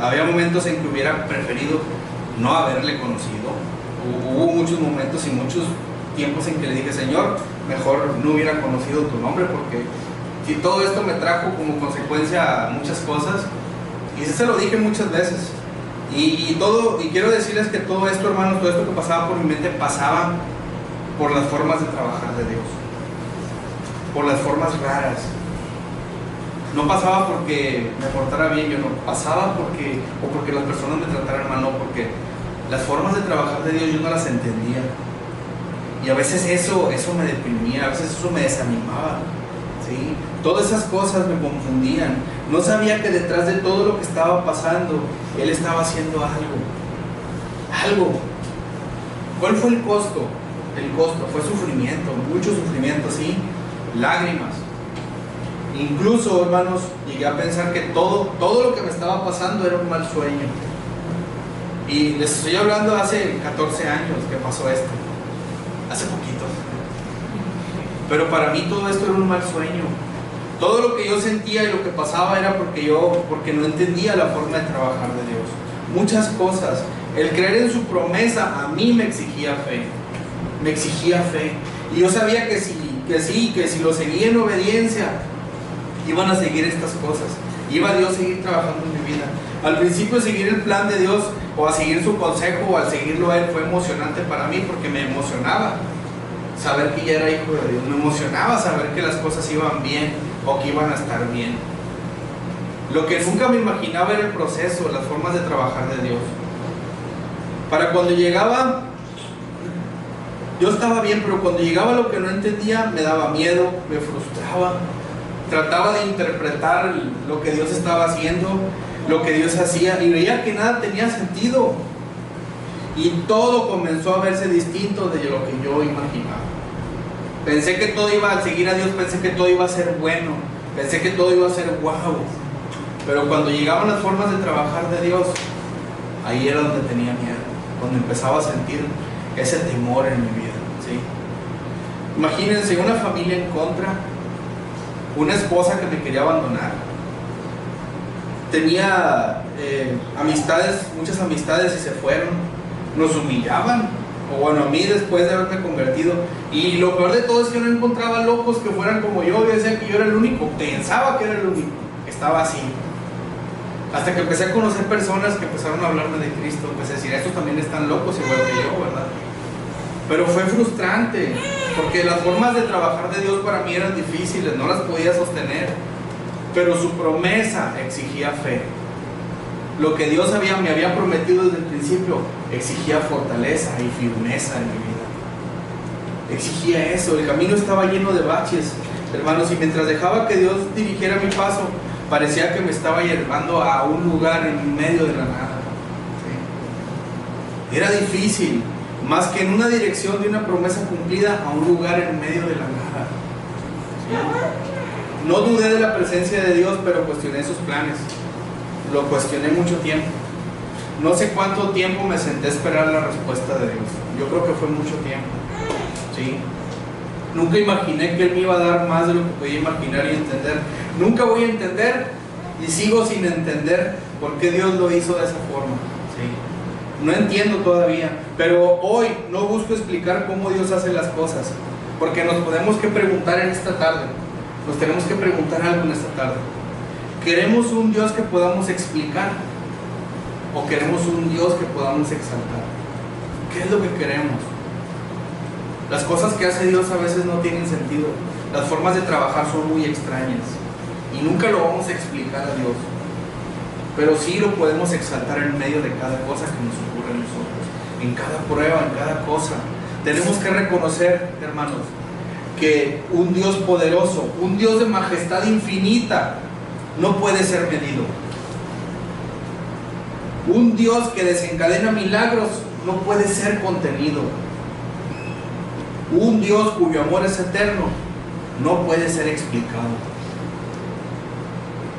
Había momentos en que hubiera preferido no haberle conocido. Hubo muchos momentos y muchos tiempos en que le dije, Señor, mejor no hubiera conocido tu nombre, porque si todo esto me trajo como consecuencia muchas cosas. Y se lo dije muchas veces. Y quiero decirles que todo esto, hermanos, todo esto que pasaba por mi mente pasaba por las formas de trabajar de Dios, por las formas raras. No pasaba porque me portara bien, yo no. Pasaba porque las personas me trataran mal, no, porque las formas de trabajar de Dios yo no las entendía. Y a veces eso me deprimía, a veces eso me desanimaba, ¿sí? Todas esas cosas me confundían. No sabía que detrás de todo lo que estaba pasando, Él estaba haciendo algo. ¿Cuál fue el costo? El costo fue sufrimiento, mucho sufrimiento, sí, lágrimas. Incluso, hermanos, llegué a pensar que todo lo que me estaba pasando era un mal sueño. Y les estoy hablando hace 14 años que pasó esto. Hace poquito. Pero para mí todo esto era un mal sueño. Todo lo que yo sentía y lo que pasaba era porque no entendía la forma de trabajar de Dios. Muchas cosas. El creer en su promesa a mí me exigía fe. Me exigía fe. Y yo sabía que si lo seguía en obediencia, iban a seguir estas cosas. Iba Dios a seguir trabajando en mi vida. Al principio seguir el plan de Dios o a seguir su consejo o al seguirlo a Él fue emocionante para mí, porque me emocionaba saber que ya era hijo de Dios. Me emocionaba saber que las cosas iban bien o que iban a estar bien. Lo que nunca me imaginaba era el proceso, las formas de trabajar de Dios. Para cuando llegaba, yo estaba bien, pero cuando llegaba lo que no entendía me daba miedo, me frustraba. Trataba de interpretar lo que Dios estaba haciendo, lo que Dios hacía, y veía que nada tenía sentido. Y todo comenzó a verse distinto de lo que yo imaginaba. Pensé que todo iba a seguir a Dios, pensé que todo iba a ser bueno, pensé que todo iba a ser wow. Pero cuando llegaban las formas de trabajar de Dios, ahí era donde tenía miedo, donde empezaba a sentir ese temor en mi vida, ¿sí? Imagínense una familia en contra, una esposa que me quería abandonar. Tenía muchas amistades y se fueron, nos humillaban, o bueno, a mí después de haberme convertido. Y lo peor de todo es que no encontraba locos que fueran como yo decía que yo era el único, pensaba que era el único, que estaba así. Hasta que empecé a conocer personas que empezaron a hablarme de Cristo, empecé a decir, estos también están locos igual que yo, ¿verdad? Pero fue frustrante, porque las formas de trabajar de Dios para mí eran difíciles, no las podía sostener. pero su promesa exigía fe. Lo que Dios me había prometido desde el principio exigía fortaleza y firmeza en mi vida. Exigía eso. El camino estaba lleno de baches, hermanos, y mientras dejaba que Dios dirigiera mi paso, parecía que me estaba llevando a un lugar en medio de la nada. ¿Sí? Era difícil, más que en una dirección de una promesa cumplida, a un lugar en medio de la nada. ¿Sí? No dudé de la presencia de Dios, pero cuestioné sus planes. Lo cuestioné mucho tiempo. No sé cuánto tiempo me senté a esperar la respuesta de Dios. Yo creo que fue mucho tiempo. ¿Sí? Nunca imaginé que Él me iba a dar más de lo que podía imaginar y entender. Nunca voy a entender y sigo sin entender por qué Dios lo hizo de esa forma. ¿Sí? No entiendo todavía, pero hoy no busco explicar cómo Dios hace las cosas, porque nos tenemos que preguntar en esta tarde. Nos tenemos que preguntar algo en esta tarde. ¿Queremos un Dios que podamos explicar? ¿O queremos un Dios que podamos exaltar? ¿Qué es lo que queremos? Las cosas que hace Dios a veces no tienen sentido. Las formas de trabajar son muy extrañas. Y nunca lo vamos a explicar a Dios. Pero sí lo podemos exaltar en medio de cada cosa que nos ocurre a nosotros. En cada prueba, en cada cosa. Tenemos que reconocer, hermanos, que un Dios poderoso, un Dios de majestad infinita, no puede ser medido. Un Dios que desencadena milagros no puede ser contenido. Un Dios cuyo amor es eterno no puede ser explicado.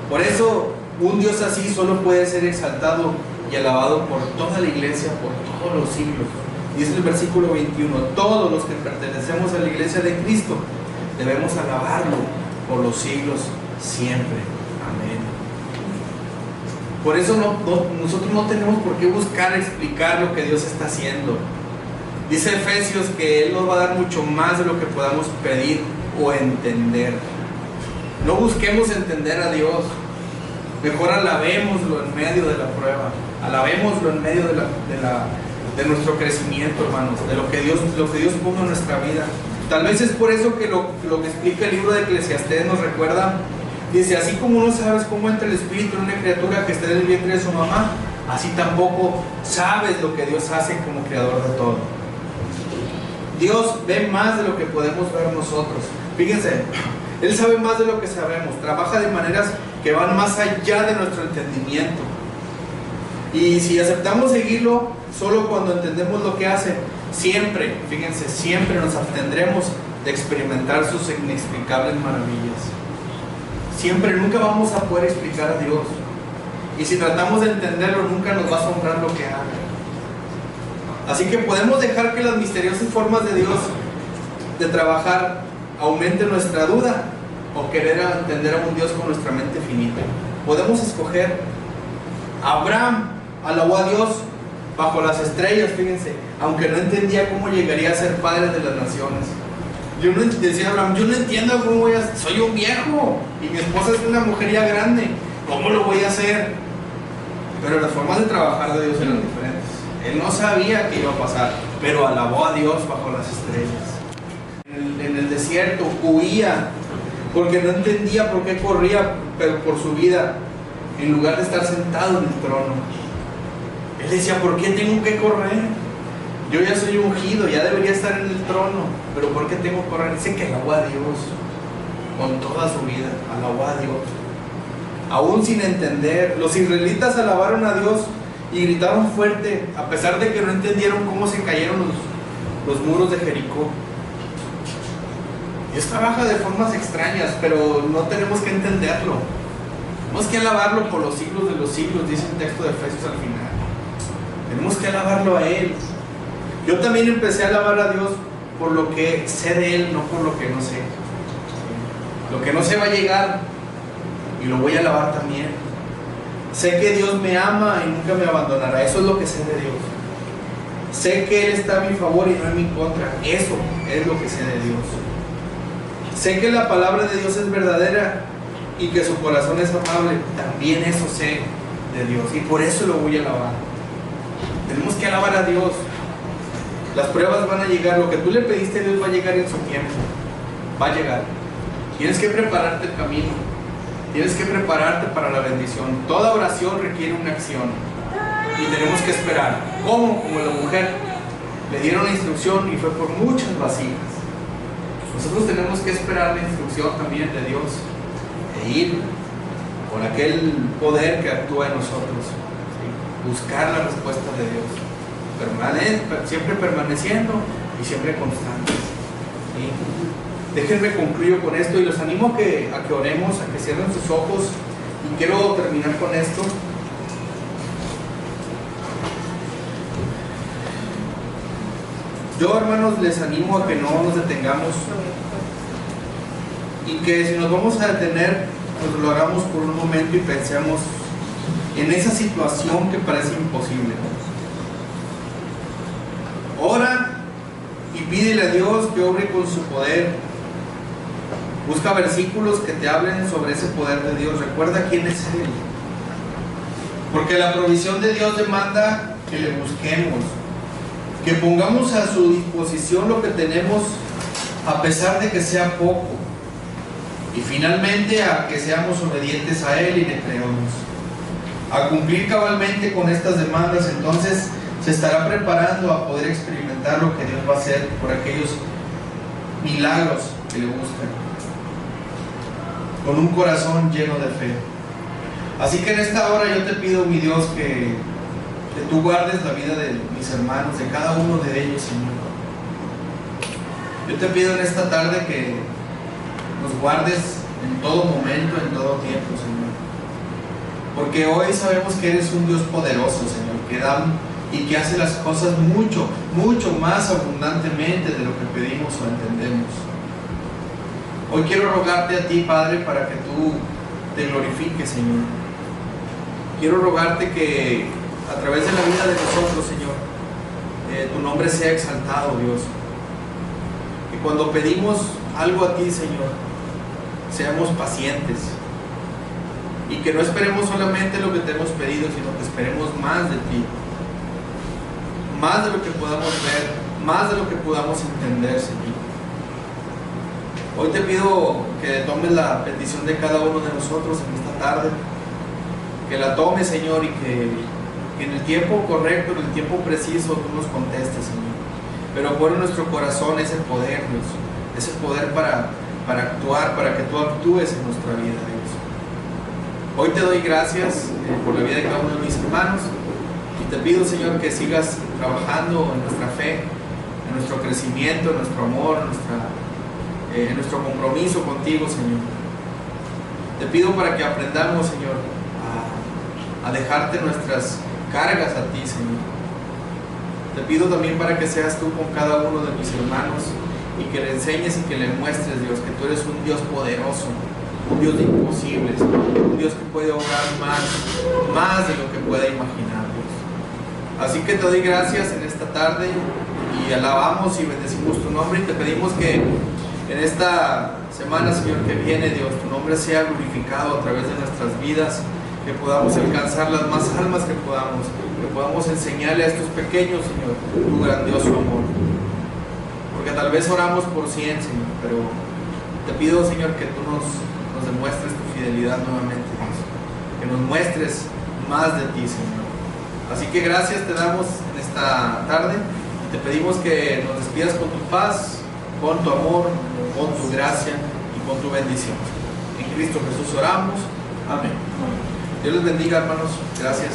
Por eso un Dios así solo puede ser exaltado y alabado por toda la iglesia, por todos los siglos. Dice el versículo 21: todos los que pertenecemos a la iglesia de Cristo debemos alabarlo por los siglos siempre. Amén. Por eso nosotros no tenemos por qué buscar explicar lo que Dios está haciendo. Dice Efesios que Él nos va a dar mucho más de lo que podamos pedir o entender. No busquemos entender a Dios. Mejor alabémoslo en medio de la prueba. Alabémoslo en medio de nuestro crecimiento, hermanos. De lo que Dios ponga en nuestra vida. Tal vez es por eso que lo que explica el libro de Eclesiastés nos recuerda. Dice: así como no sabes cómo entra el espíritu en una criatura que está en el vientre de su mamá, así tampoco sabes lo que Dios hace como creador de todo. Dios ve más de lo que podemos ver nosotros. Fíjense, Él sabe más de lo que sabemos. Trabaja de maneras que van más allá de nuestro entendimiento. Y si aceptamos seguirlo solo cuando entendemos lo que hace, siempre, fíjense, siempre nos abstendremos de experimentar sus inexplicables maravillas. Siempre, nunca vamos a poder explicar a Dios. Y si tratamos de entenderlo, nunca nos va a asombrar lo que haga. Así que podemos dejar que las misteriosas formas de Dios de trabajar aumenten nuestra duda, o querer entender a un Dios con nuestra mente finita. Podemos escoger. Abraham alabó a Dios bajo las estrellas, fíjense, aunque no entendía cómo llegaría a ser padre de las naciones. Decía Abraham: yo no entiendo cómo voy a... soy un viejo y mi esposa es una mujer ya grande, ¿cómo lo voy a hacer? Pero las formas de trabajar de Dios eran diferentes. Él no sabía qué iba a pasar, pero alabó a Dios bajo las estrellas. En el desierto huía, porque no entendía por qué corría por su vida, en lugar de estar sentado en el trono. Él decía: ¿por qué tengo que correr? Yo ya soy ungido, ya debería estar en el trono, pero ¿por qué tengo que correr? Dice que alabó a Dios con toda su vida, alabó a Dios. Aún sin entender, los israelitas alabaron a Dios y gritaron fuerte, a pesar de que no entendieron cómo se cayeron los muros de Jericó. Dios trabaja de formas extrañas, pero no tenemos que entenderlo. Tenemos que alabarlo por los siglos de los siglos, dice el texto de Efesios al final. Tenemos que alabarlo a Él. Yo también empecé a alabar a Dios por lo que sé de Él, no por lo que no sé. Lo que no sé va a llegar y lo voy a alabar también. Sé que Dios me ama y nunca me abandonará. Eso es lo que sé de Dios. Sé que Él está a mi favor y no en mi contra. Eso es lo que sé de Dios. Sé que la palabra de Dios es verdadera y que su corazón es amable. También eso sé de Dios y por eso lo voy a alabar. Tenemos que alabar a Dios. Las pruebas van a llegar. Lo que tú le pediste a Dios va a llegar en su tiempo. Va a llegar. Tienes que prepararte el camino. Tienes que prepararte para la bendición. Toda oración requiere una acción y tenemos que esperar. ¿Cómo? Como la mujer. Le dieron la instrucción y fue por muchas vasijas. Nosotros tenemos que esperar la instrucción también de Dios e ir con aquel poder que actúa en nosotros, ¿sí? Buscar la respuesta de Dios, siempre permaneciendo y siempre constantes, ¿sí? Déjenme concluir con esto y los animo a que oremos, a que cierren sus ojos, y quiero terminar con esto. Yo, hermanos, les animo a que no nos detengamos y que si nos vamos a detener, pues lo hagamos por un momento y pensemos en esa situación que parece imposible. Ora y pídele a Dios que obre con su poder. Busca versículos que te hablen sobre ese poder de Dios. Recuerda quién es Él. Porque la provisión de Dios demanda que le busquemos, que pongamos a su disposición lo que tenemos, a pesar de que sea poco, y finalmente a que seamos obedientes a Él y le creamos. A cumplir cabalmente con estas demandas, entonces se estará preparando a poder experimentar lo que Dios va a hacer por aquellos milagros que le buscan, con un corazón lleno de fe. Así que en esta hora yo te pido, mi Dios, que tú guardes la vida de mis hermanos, de cada uno de ellos, Señor. Yo te pido en esta tarde que nos guardes en todo momento, en todo tiempo, Señor. Porque hoy sabemos que eres un Dios poderoso, Señor, que da y que hace las cosas mucho, mucho más abundantemente de lo que pedimos o entendemos. Hoy quiero rogarte a ti, Padre, para que tú te glorifiques, Señor. Quiero rogarte que a través de la vida de nosotros, Señor, tu nombre sea exaltado, Dios. Que cuando pedimos algo a ti, Señor, seamos pacientes. Y que no esperemos solamente lo que te hemos pedido, sino que esperemos más de ti. Más de lo que podamos ver, más de lo que podamos entender, Señor. Hoy te pido que tomes la petición de cada uno de nosotros en esta tarde. Que la tomes, Señor, y que en el tiempo correcto, en el tiempo preciso, tú nos contestes, Señor. Pero pon en nuestro corazón ese poder, Dios. Ese poder para actuar, para que tú actúes en nuestra vida, Dios. Hoy te doy gracias por la vida de cada uno de mis hermanos. Y te pido, Señor, que sigas trabajando en nuestra fe, en nuestro crecimiento, en nuestro amor, en nuestro compromiso contigo, Señor. Te pido para que aprendamos, Señor, a dejarte nuestras cargas a ti, Señor. Te pido también para que seas tú con cada uno de mis hermanos y que le enseñes y que le muestres, Dios, que tú eres un Dios poderoso, un Dios de imposibles, un Dios que puede obrar más de lo que pueda imaginar, Dios. Así que te doy gracias en esta tarde y alabamos y bendecimos tu nombre y te pedimos que en esta semana, Señor, que viene, Dios, tu nombre sea glorificado a través de nuestras vidas, que podamos alcanzar las más almas que podamos enseñarle a estos pequeños, Señor, tu grandioso amor. Porque tal vez oramos por 100, Señor, pero te pido, Señor, que tú nos demuestres tu fidelidad nuevamente, Dios. Que nos muestres más de ti, Señor. Así que gracias te damos en esta tarde y te pedimos que nos despidas con tu paz, con tu amor, con tu gracia y con tu bendición. En Cristo Jesús oramos. Amén. Dios les bendiga, hermanos. Gracias.